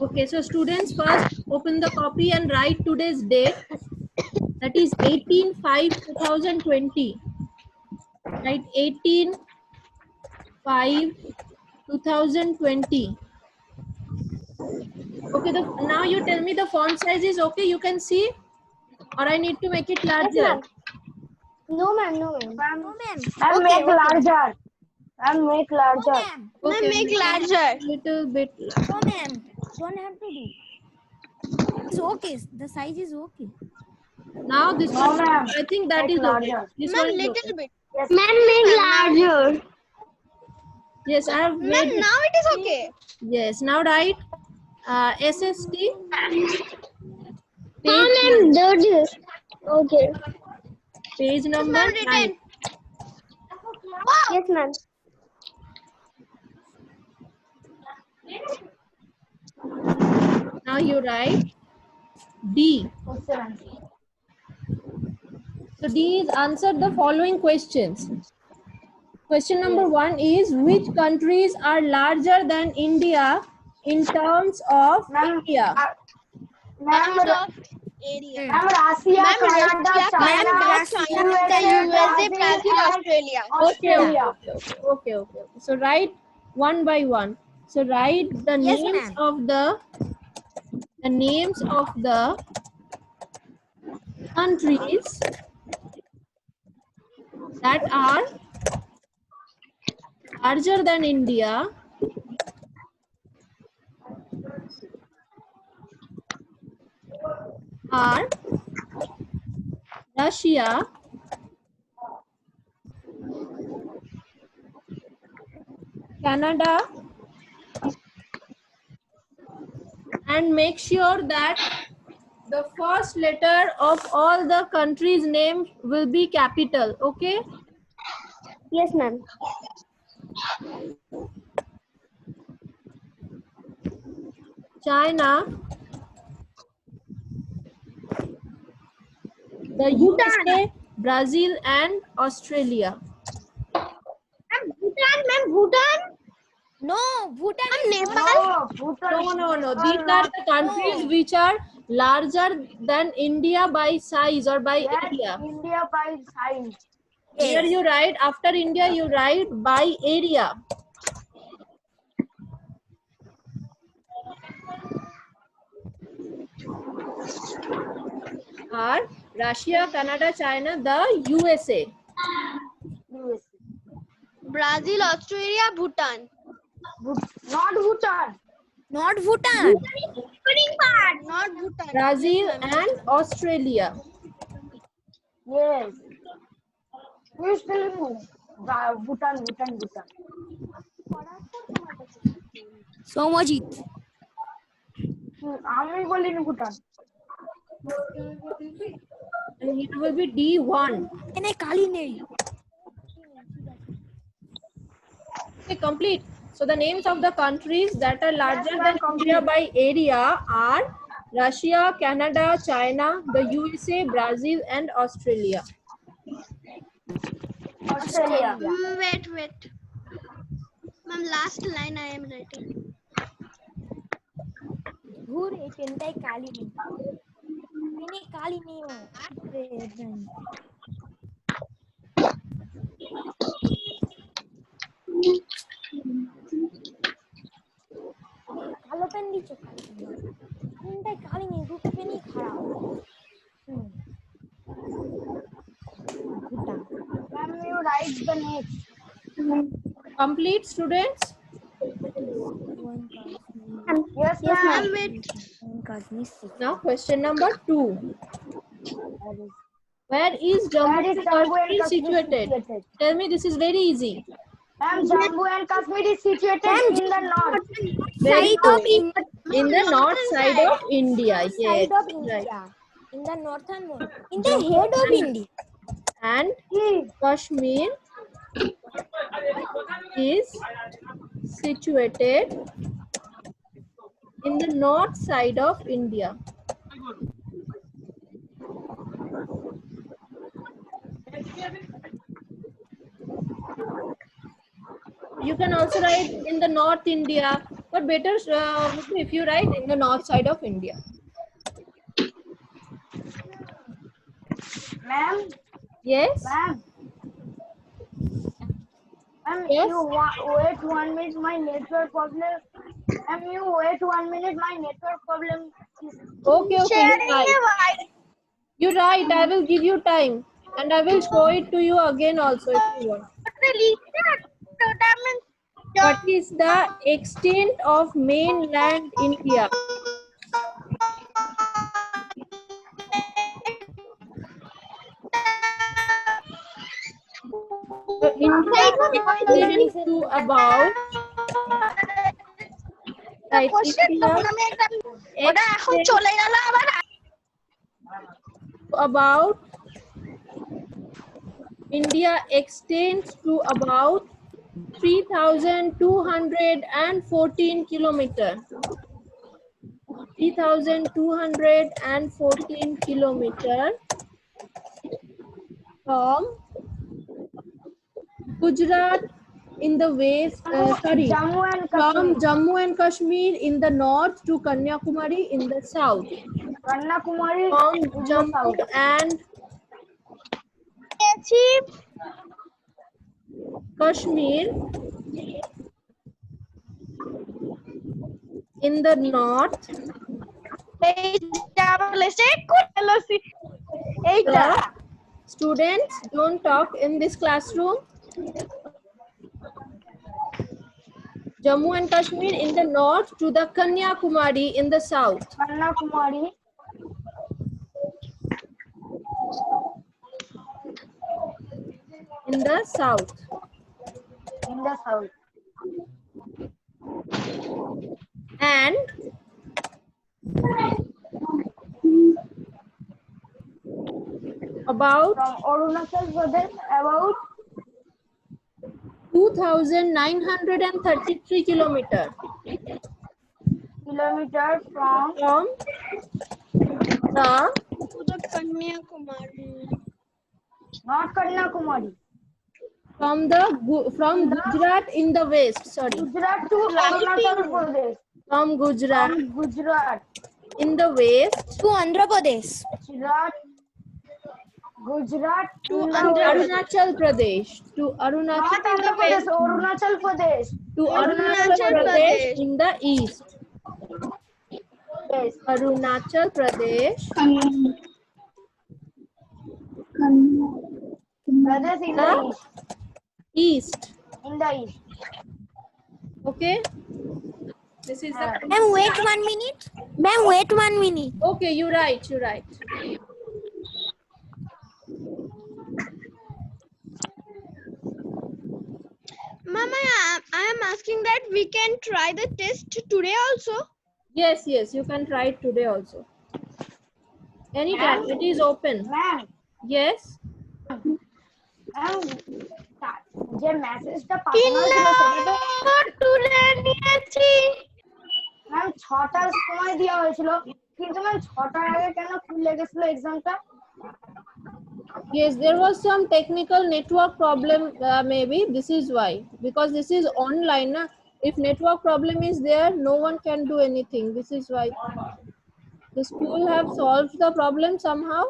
Okay, so students, first open the copy and write today's date. That is 18/5/2020. Right, 18/5/2020. Okay, now you tell me the font size is okay, you can see, or I need to make it Yes, larger? ma'am. No, ma'am. No, ma'am. No, ma'am. Ma'am, make larger. Ma'am, make larger. No, ma'am. Okay, make larger. little bit larger. No, ma'am. Don't have to do. It's okay. The size is okay. Now this No, one, ma'am. I think that Make is okay. larger. This one is okay. bit. Yes. Ma'am, make larger. Yes, I have made it. Now it is okay. Yes, now write SST. Ma'am, Page, larger. Okay. page number 9. Yes, ma'am. Now you write D. So D is answer the following questions. Question number 1 is, which countries are larger than India in terms of area? Ma'am, Area. Russia, Canada, China, USA, Brazil, Australia. Okay, Australia. okay. So write one by one. So write the Yes, names ma'am. of the countries that are larger than India are Russia, Canada, and make sure that the first letter of all the countries' names will be capital. Okay? Yes, ma'am. China, the USA, Brazil, and Australia. Bhutan. No, Bhutan is Nepal. Bhutan. No. These are the countries which are larger than India by size or by area. India by size. Here you write, after India, you write by area. Are Russia, Canada, China, the USA. Brazil, Australia, Bhutan. Not Bhutan. not Bhutan. Not Bhutan. Brazil and Australia. Yes. Who is telling you? Bhutan. Somajit. আমি বলিনি Bhutan. And it will be D1. এনে কালি নেই। Okay, complete. So the names of the countries that are larger than India by area are Russia, Canada, China, the USA, Brazil, and Australia. Australia. Wait. Ma'am, last line I am writing. ঘুর এই পেনটাই কালি নেই। পেনে কালি নেই ও। কালো pen দিচ্ছ কালি pen. পেনটাই কালি নেই দুটো পেনই খারাপ। Bhutan. Ma'am, you write the next. Complete, students? Yes, ma'am. Now question number 2. Where is Jammu Where is and Jammu and Kashmir Kashmir situated? situated? Tell me, this is very easy. Ma'am, Jammu and Kashmir is situated in the north. Very Side of good. India. In the north side of India. Yes. Side of Right. India. In the northern one. In the head of India. And Kashmir is situated in the north side of India. You can also write in the North India, But better if you write in the north side of India. Ma'am, Yes. ma'am, Yes. you wait 1 minute, my network problem. Ma'am, you wait 1 minute, my network problem is Okay. Okay. You're Sharing right. a wide. You're right. I will give you time, and I will show it to you again also if you want. What is the extent of mainland India? So India extends to about, right, India ওটা এখন extends চলে গেল আবার to about, India extends to about 3,214 kilometer. 3,214 kilometer from Gujarat in the west, Jammu and from Kashmir. Jammu and Kashmir in the north to Kanyakumari in the south. Kanyakumari From in the Jammu south. and Kashmir in the north. The students don't talk in this classroom. Jammu and Kashmir in the north to the Kanyakumari in the south. Kanyakumari In the south. in the south. And about From Arunachal Pradesh, about 2,933 kilometer kilometers from from the Kanyakumari not Kanyakumari. from Gujarat in the west. Sorry, Gujarat to Arunachal Pradesh. from Gujarat From Gujarat. in the west To Andhra Pradesh. Gujarat to Arunachal Pradesh. To Arunachal not Andhra Pradesh, Arunachal Pradesh. to Arunachal Pradesh in the east. Yes. Arunachal Pradesh Pradesh in the east. east. In the east. Okay. This is the. Ma'am, wait 1 minute. Ma'am, wait 1 minute. Okay, you right. You right. Mama, I am asking that we can try the test today also. Yes, yes. You can try it today also. Anytime. It is open. Ma'am, Yes. ma'am, যে মেসেজটা পাঠানো ছিল সেটা তুলে নিয়েছি ma'am 6টার সময় দেওয়া হয়েছিল কিন্তু ম্যাম 6টার আগে কেন খুলে গেছিল এক্সামটা? Yes, there was some technical network problem, maybe. This is why. Because this is online. Na? If network problem is there, no one can do anything. This is why. The school have solved the problem somehow.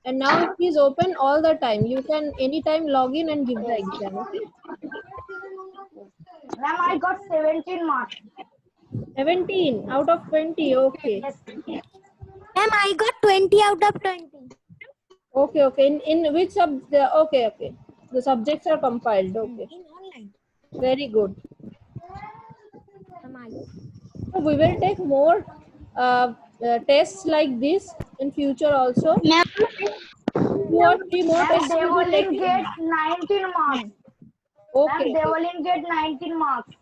And now it is open all the time. You can anytime log in and give the exam. Okay? Ma'am I got 17 marks. 17 out of 20. Okay. Yes. Ma'am, I got 20 out of 20. Okay, okay. In which okay, okay. The subjects are compiled. Okay. In online. Very good. Ma'am, So we will take more tests like this in future also. 2 or 3 more And tests we will Devolin take. get 19 marks. Okay. And Devolin get 19 marks.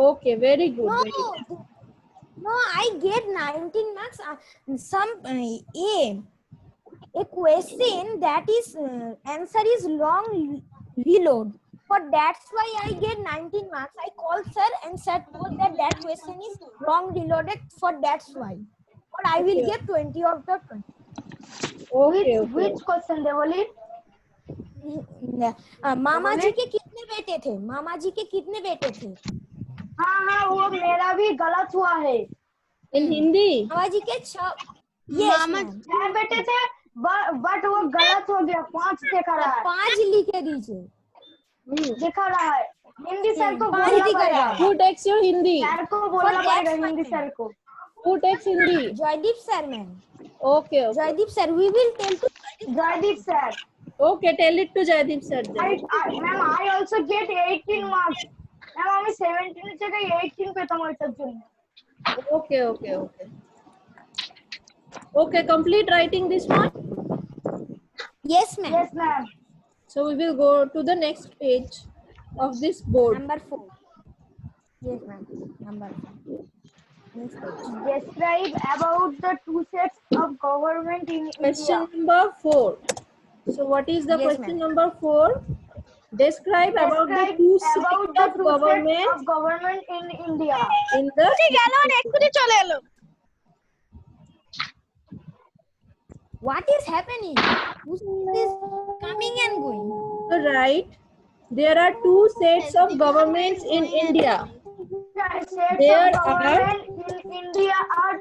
Okay, very good. No, Very good. no, I get 19 marks. A question that is answer is long reload. For that's why I get 19 marks. I called sir and sir told that question is wrong reloaded. For that's why. But I will Okay. get 20 out of 20. Okay, okay. Which question Devolin? मामा जी के कितने बेटे थे? मामा जी के कितने बेटे थे? हाँ हाँ वो मेरा भी गलत हुआ है। In Hindi? मामा जी के 6 यस मामा मैम चार बेटे थे बट वो गलत हो गया, 5 दिखा रहा है। 5 लिखे दीजिए दिखा रहा है। हिंदी सर को 5 बोलना दिख पड़ेगा, रहा है Who takes your Hindi? Sir को बोलना that's पड़ेगा fine. हिंदी सर को। Who takes Hindi? Jaideep sir ma'am Okay, okay. Jaideep sir we will tell to Jaideep sir. Okay, tell it to Jaideep sir then. Ma'am I also get 18 marks. Ma'am আমি 17 এর জায়গায় 18 পেতাম ওইটার জন্য। Okay, okay, okay. Okay, complete writing this one. Yes ma'am yes ma'am. So we will go to the next page of this board. Number 4 yes ma'am number 4 next page Describe about the two sets of government in Question India. number 4. So what is the Yes, question ma'am. number 4? Describe about the Describe two about sets the of two sets government of government in India. in the এক্ষুনি চলে এলো। What is happening? Who is coming and going? So right, there are two sets of governments in India. Sets There of government in India are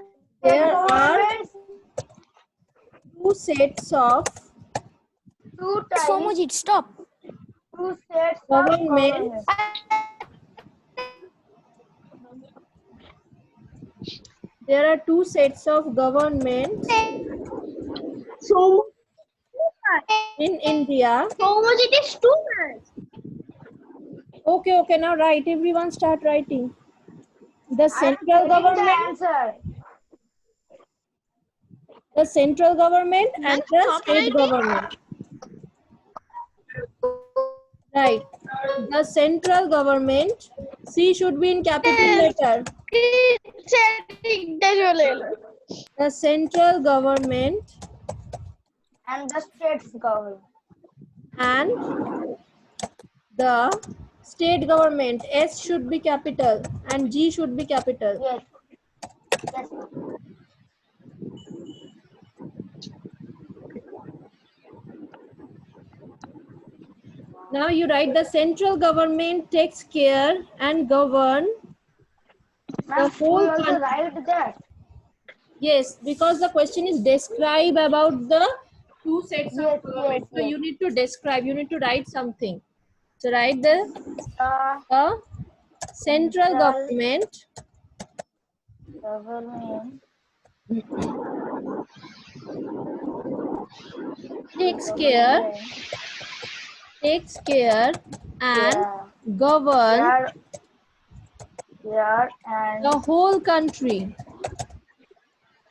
There state are governments, two sets of two types, Somojit, stop. two sets of government. There are two sets of governments in India. Somojit is too much. Okay, okay. Now write. Everyone start writing. The I am central telling the government, answer. the central government, and the state government. Right. The central government. C should be in capital letter. চলে এলো। The central government And the states government. and the state government. S should be capital and G should be capital. Yes. Yes. Now you write the central government takes care and govern Ma'am, whole we also country. write that. Yes, because the question is describe about the two sets Yes, of government. yes, So yes. you need to describe, you need to write something. So write the central Central government government takes care and govern there and the whole country.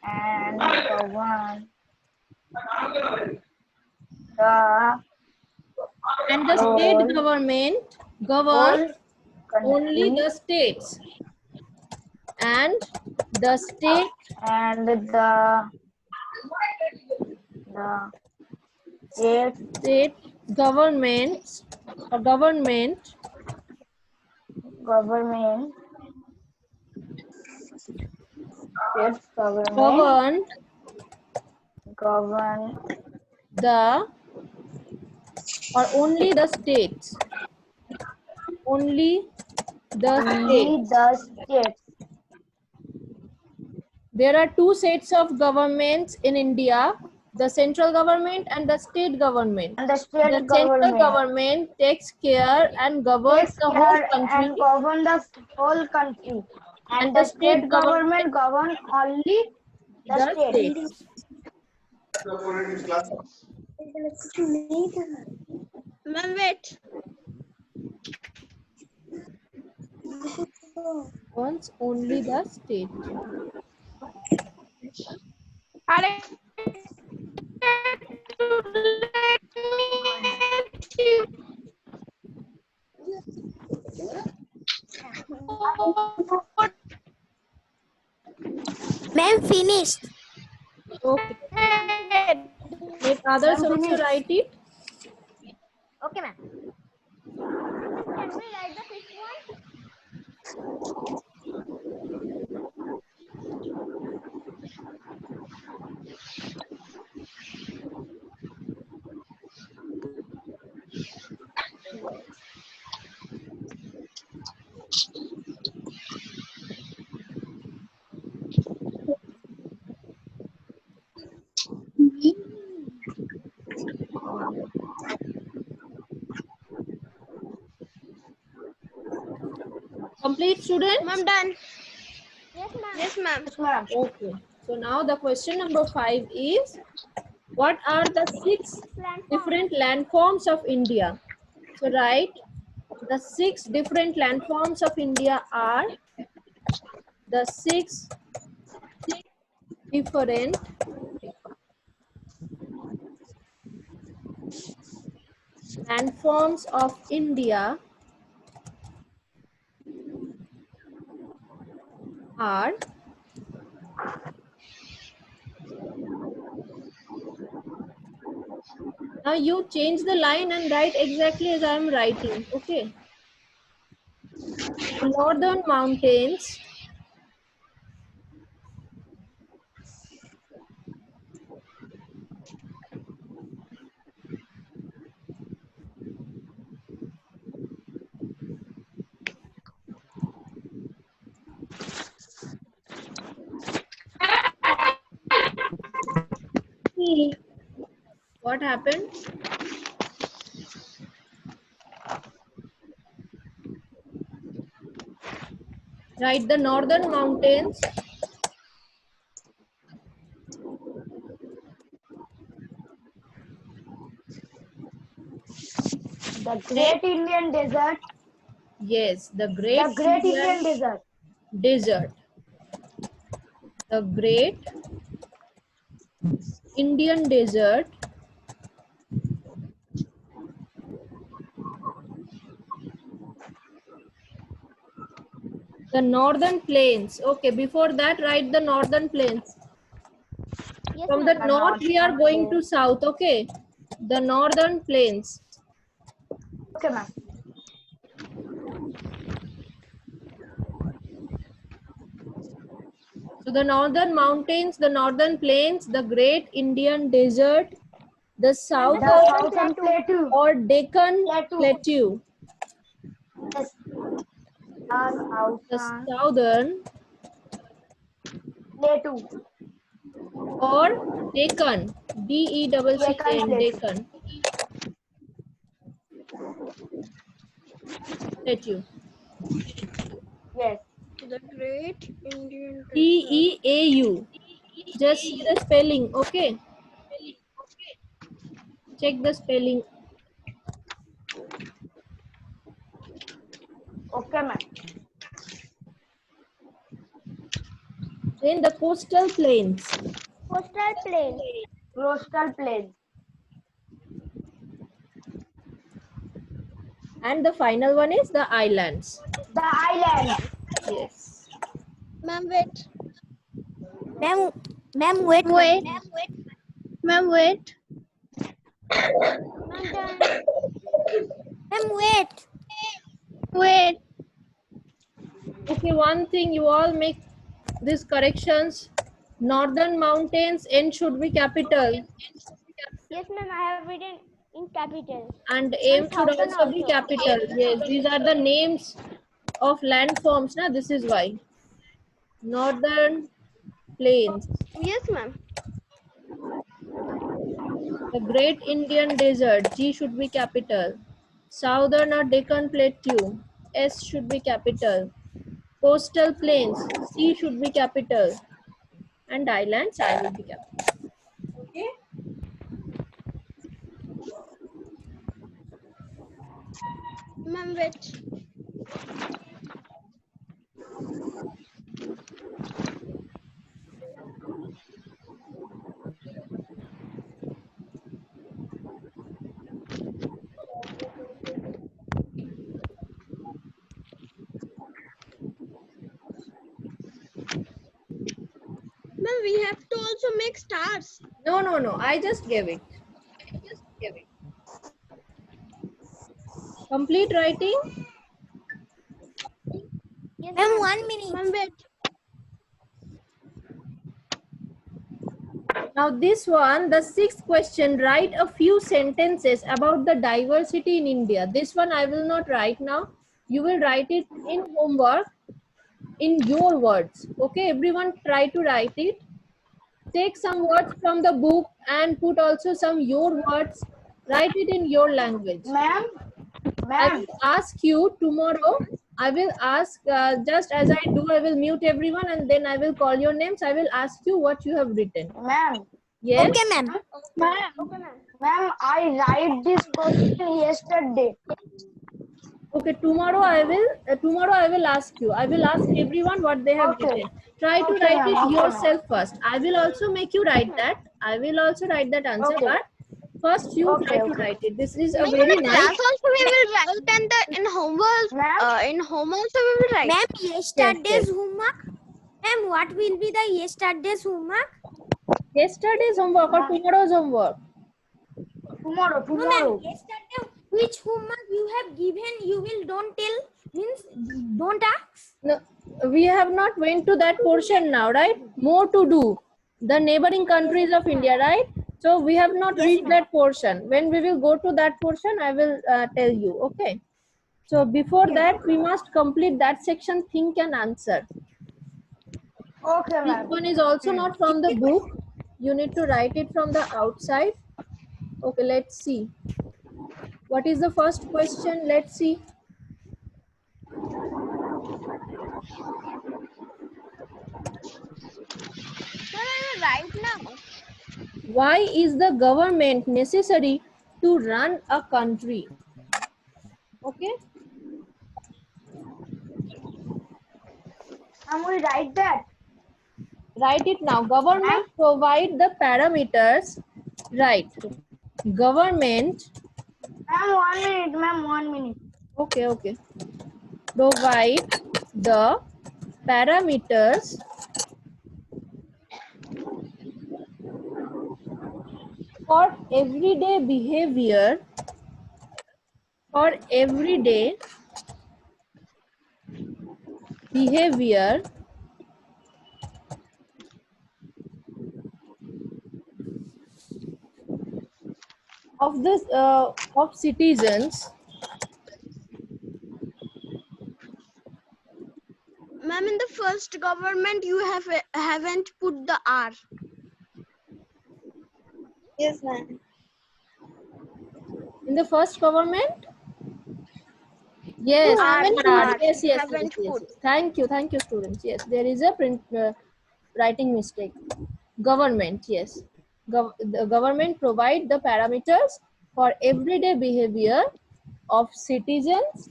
govern And the whole state government govern only country the states. And the state and the state governments or government government states govern government govern the or only the states. Only the only states. the states. There are two sets of governments in India, the central government and the state government. And the The state central government takes care and governs takes the whole care country. and govern the whole country. And the the state state government govern only the The states. states. Ma'am, wait. Once only the state. আরে Ma'am, finished. Okay. Let others also write it. Okay, ma'am. Can we write the fifth one? Complete, students? Ma'am, done. Yes, ma'am. Yes, ma'am. Yes, ma'am. Okay. So now the question number 5 is, what are the 6 different landforms of India? So write, the 6 different landforms of India are the 6 different landforms of India are now you change the line and write exactly as I am writing. Okay. Northern mountains, what happened? Write the northern mountains, The Great Indian Desert. yes, the The Great Great Indian Indian Desert. Desert, the Great Indian Desert, the Northern Plains. Okay, before that write the Northern Plains. Yes, From the ma'am. north we are going to south. Okay, the Northern Plains. Okay, ma'am. So the northern mountains, the northern plains, the Great Indian Desert, the southern The Southern Plateau. or Deccan Plateau. Plateau, Yes. the southern Plateau. or Deccan, Deccan Deccan Plateau, Yes. The Great Indian Desert. Teau. Just see the spelling. Okay, check the spelling. Okay, ma'am. Then the coastal plains. Coastal plain. Coastal Plain. And the final one is the islands. The island. Yes. Ma'am, wait. Ma'am, wait. Wait. Ma'am, wait. Ma'am, wait. Wait. Okay, one thing you all make these corrections. Northern mountains, N should be capital Yes, ma'am. I have written in capital. and M should southern also be also. capital. Yes, these are the names of landforms. Na? This is why. Northern plains, Yes, ma'am. the Great Indian Desert, G should be capital. Southern or Deccan Plateau, S should be capital. Coastal plains, C should be capital. And islands, I will be capital. Okay. Ma'am, wait. Ma'am, we have to also make stars. No. I just gave it. Complete writing. Yes, ma'am. 1 minute. Ma'am, wait. Now this one, the sixth question, write a few sentences about the diversity in India. This one I will not write now. You will write it in homework in your words. Okay, everyone try to write it. Take some words from the book and put also some your words. Write it in your language. Ma'am. I Ma'am. will ask you tomorrow. I will ask, just as I do, I will mute everyone and then I will call your names. I will ask you what you have written. Ma'am. Yes? Okay, ma'am. Ma'am, I write this question yesterday. Okay, tomorrow I will ask you. I will ask everyone what they have Okay. written. Try to Okay, write ma'am. it Okay, yourself first. I will also make you write that. I will also write that answer, Okay. but first you Okay, try to okay. write it. This is a Ma'am, very in nice. class also we will write and in homework. Ma'am? In home also we will write. Ma'am, yesterday's yes. homework. Ma'am, what will be the yesterday's homework? Yesterday's homework or tomorrow's homework? Tomorrow, No, ma'am. tomorrow. Yesterday, which homework you have given, you will don't tell. Means don't ask. No, we have not went to that portion now, right? More to do. The neighboring countries of India, right? So we have not Yes, reached ma'am. that portion. When we will go to that portion, I will tell you. Okay. So before that, we must complete that section. Think and answer. Okay, This ma'am. one is also not from the book. You need to write it from the outside. Okay, let's see. What is the first question? Let's see. Ma'am, I will write now. Why is the government necessary to run a country? Okay. Ma'am, we write that. Write it now. Government provide the parameters. Right. Government. Ma'am, 1 minute, ma'am, 1 minute. Okay, okay. Provide the parameters for everyday behavior. For everyday behavior of this of citizens. Ma'am, in the first government you haven't put the R. Yes, ma'am. In the first government. Yes, R, yes, yes, yes, haven't yes, put. yes. Thank you, students. Yes, there is a print writing mistake. Government, yes. The government provide the parameters for everyday behavior of citizens,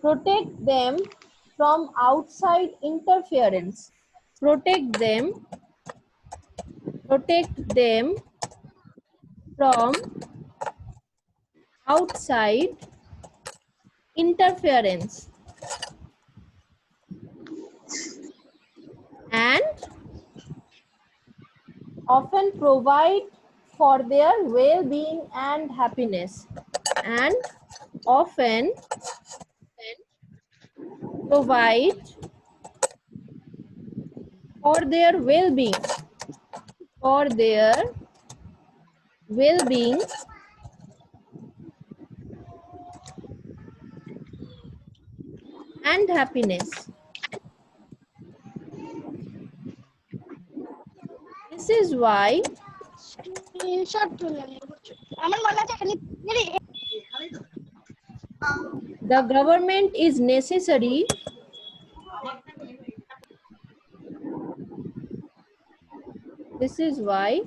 protect them from outside interference, protect them from outside interference, and often provide for their well-being and happiness, and often provide for their well-being and happiness. This is why the government is necessary This is why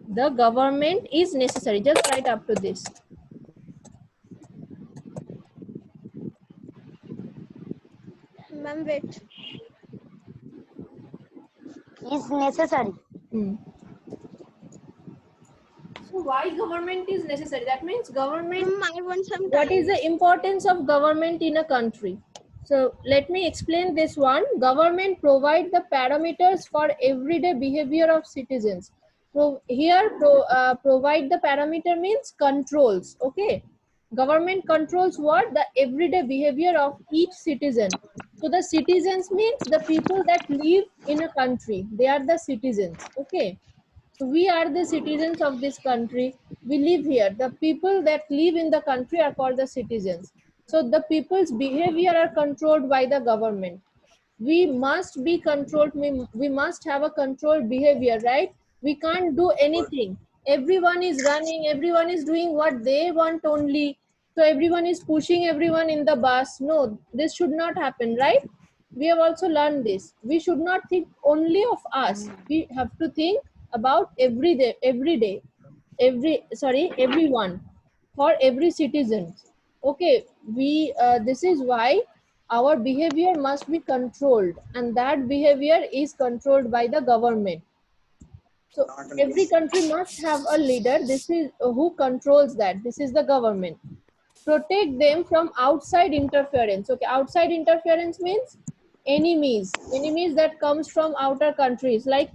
the government is necessary. Just write up to this. Ma'am, wait. Is necessary. So why government is necessary? That means government. Ma'am, I want some What time. is the importance of government in a country? So let me explain this one. Government provide the parameters for everyday behavior of citizens. So here provide the parameter means controls. Okay. Government controls what? The everyday behavior of each citizen. So the citizens means the people that live in a country. They are the citizens. Okay. So we are the citizens of this country. We live here. The people that live in the country are called the citizens. So the people's behavior are controlled by the government. We must be controlled. We must have a controlled behavior, right? We can't do anything. everyone is running, everyone is doing what they want only. So everyone is pushing everyone in the bus. No, this should not happen, right? We have also learned this. We should not think only of us. We have to think about everyone, for every citizen. Okay, this is why our behavior must be controlled, and that behavior is controlled by the government. So every country must have a leader. This is who controls that. This is the government. Protect them from outside interference. Okay, outside interference means enemies that comes from outer countries, like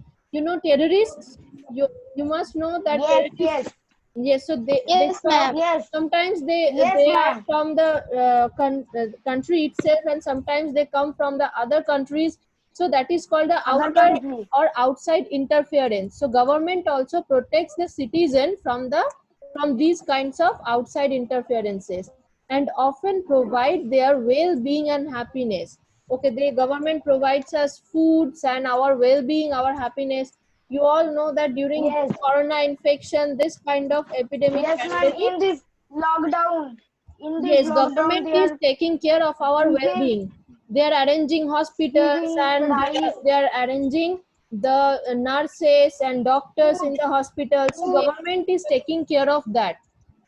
terrorists. You must know that Yes, terrorists. yes, Yes, so they Yes, come. ma'am. yes, Sometimes they yes, they are ma'am. from the country itself, and sometimes they come from the other countries. So that is called the Other outer country. or outside interference. So government also protects the citizen from these kinds of outside interferences, and often provide their well-being and happiness. Okay, the government provides us foods and our well-being, our happiness. You all know that during Yes, corona infection, this kind of epidemic, yes, ma'am. pandemic, In this lockdown, yes, government they is are taking care of our giving well-being. They are arranging hospitals, giving and rice, they are arranging the nurses and doctors in food, the hospitals. So food. government is taking care of that.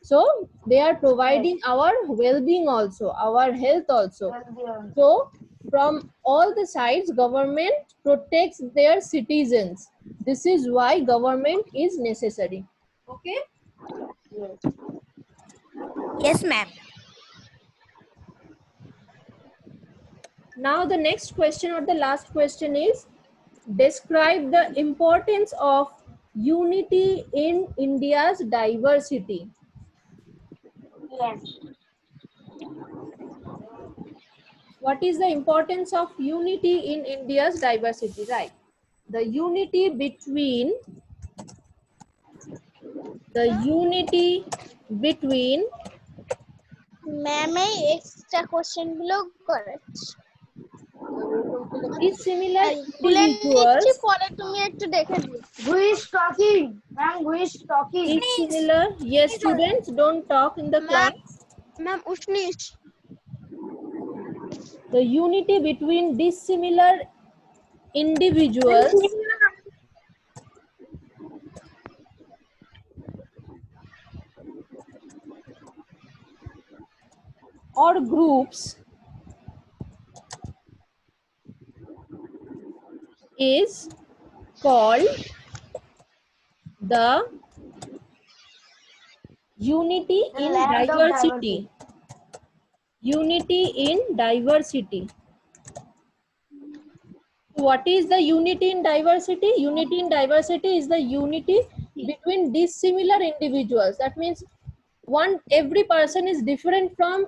So they are Yes, providing our well-being also, our health also. healthier. So from all the sides, government protects their citizens. This is why government is necessary. Okay. Yes. Yes, ma'am. Now the next question, or the last question, is describe the importance of unity in India's diversity. Yes. What is the importance of unity in India's diversity? Right. The unity between ma'am এই extra question গুলো করেছে dissimilar খুলে নিচ্ছি, individuals, পরে তুমি একটু দেখে দিও। Who is talking? Ma'am, who is talking? dissimilar, yes, students don't talk in the ma'am class. Ma'am Ushnish The unity between dissimilar individuals or groups is called the unity The in land of diversity. diversity. Unity in diversity. What is the unity in diversity? Unity in diversity is the unity between dissimilar individuals. That means every person is different from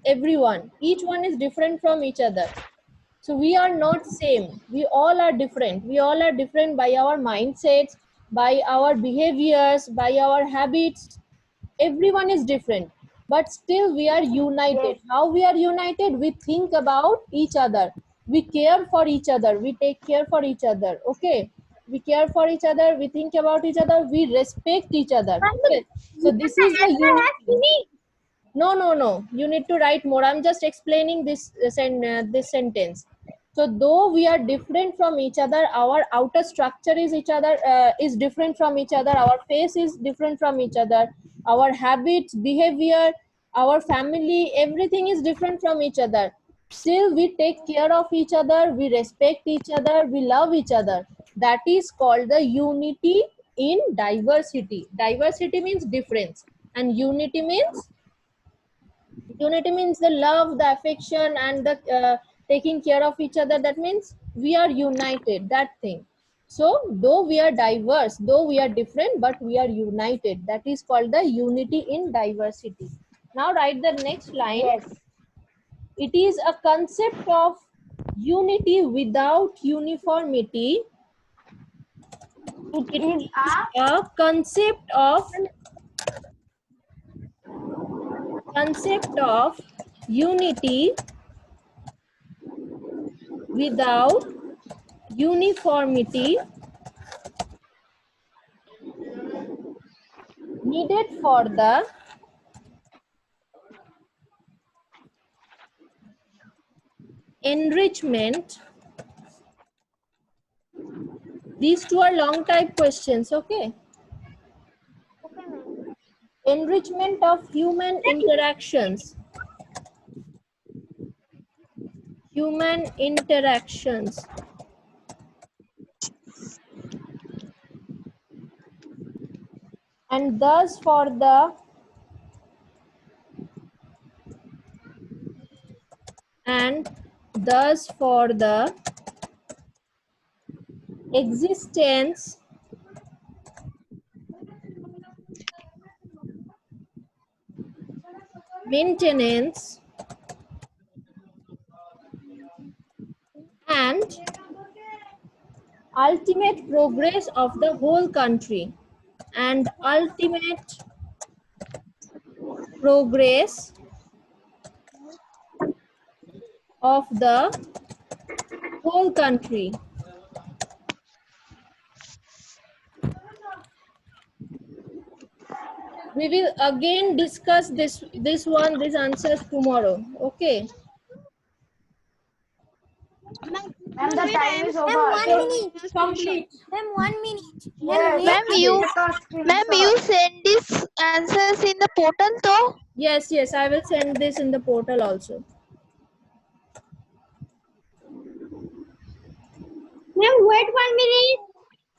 everyone. Each one is different from each other. So we are not same. We all are different. We all are different by our mindsets, by our behaviors, by our habits. Everyone is different, but still we are united. Yes. How we are united? We think about each other. We care for each other. We take care for each other. Okay. We care for each other. We think about each other. We respect each other. Okay. So this is the unity. No, no, no. You need to write more. I'm just explaining this sentence. So though we are different from each other, our outer structure is different from each other. Our face is different from each other. Our habits, behavior, our family, everything is different from each other. Still, we take care of each other. We respect each other. We love each other. That is called the unity in diversity. Diversity means difference, and unity means the love, the affection, and the taking care of each other. That means we are united, that thing. So though we are diverse, though we are different, but we are united. That is called the unity in diversity. Now write the next line. Yes. It is a concept of unity without uniformity. It is a A concept of unity without uniformity needed for the enrichment. These two are long type questions, okay? Okay, ma'am. Enrichment of human interactions. Human interactions. And thus for the existence maintenance and ultimate progress of the whole country and ultimate progress of the whole country. We will again discuss these answers tomorrow. Okay. Ma'am, the time is Ma'am, over. 1 minute. Complete. Ma'am, 1 minute. Yes, Ma'am, you take a screenshot. ma'am, you send these answers in the portal though? Yes, yes, I will send this in the portal also. Ma'am, wait 1 minute.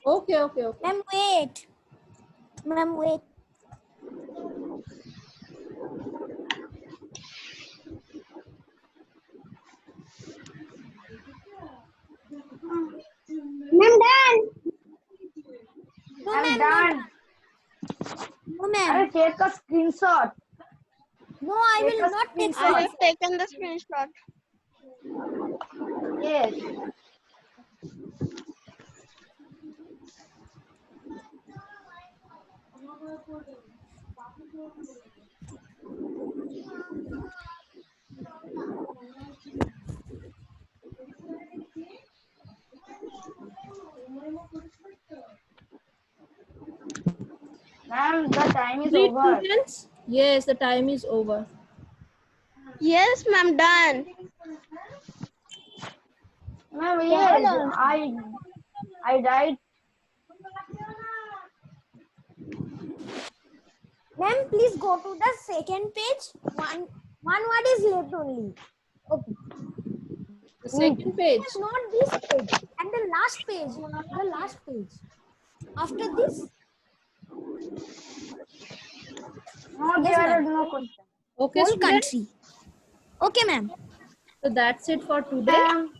Okay, okay, okay. Ma'am, wait. Ma'am, wait. Ma'am, done. No, I'm ma'am. done. No, I ma'am. will take a screenshot. No, I Take will a not take screenshot. I have taken the screenshot. Yes. Ma'am, the time is Complete, over. students? Yes, the time is over. Yes, ma'am, done. Ma'am, yes, I died. Ma'am, please go to the second page. One word is left only. Okay. The second page. Not this page. And the last page. The last page. After this. No, Yes, there are ma'am. no questions. Okay, Whole students? country. Okay, ma'am. So that's it for today. Ma'am,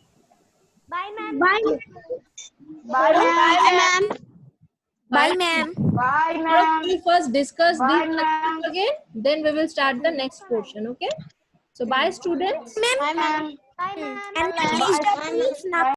Bye, ma'am. bye, Bye, ma'am. ma'am. Bye, ma'am. Bye, Now ma'am. we will first discuss Bye, these ma'am. answers again. Then we will start the next portion. Okay. So bye, students. Ma'am. Bye, ma'am. Bye, ma'am. Bye, And ma'am. please, Bye. please, now.